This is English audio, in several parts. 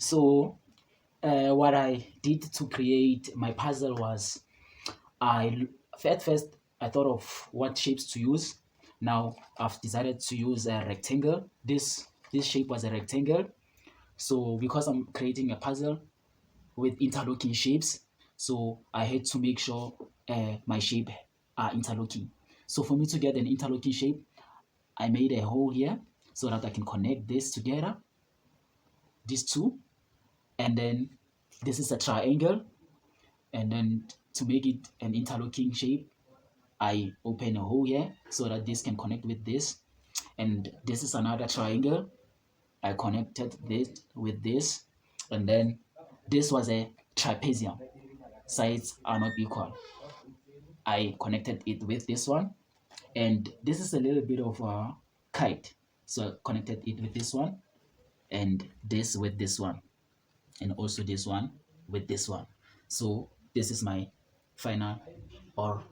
So what I did to create my puzzle was I at first I thought of what shapes to use. Now I've decided to use a rectangle. This shape was a rectangle. So because I'm creating a puzzle with interlocking shapes, so I had to make sure my shape are interlocking. So for me to get an interlocking shape, I made a hole here so that I can connect this together, these two, and then this is a triangle, and then to make it an interlocking shape, I open a hole here so that this can connect with this, and this is another triangle. I connected this with this, and then this was a trapezium. Sides are not equal. I connected it with this one, and this is a little bit of a kite. So I connected it with this one, and this with this one, and also this one with this one. So this is my final or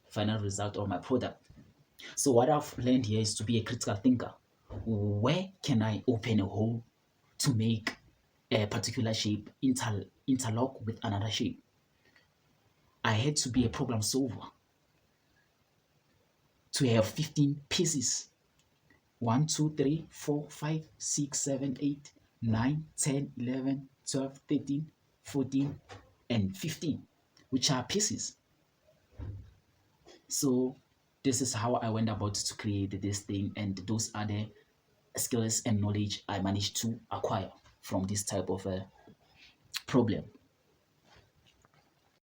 final result of my product. So what I've learned here is to be a critical thinker. Where can I open a hole to make a particular shape interlock with another shape? I had to be a problem solver to have 15 pieces. 1, 2, 3, 4, 5, 6, 7, 8, 9, 10, 11, 12, 13, 14, and 15, which are pieces. So this is how I went about to create this thing, and those are the skills and knowledge I managed to acquire from this type of problem.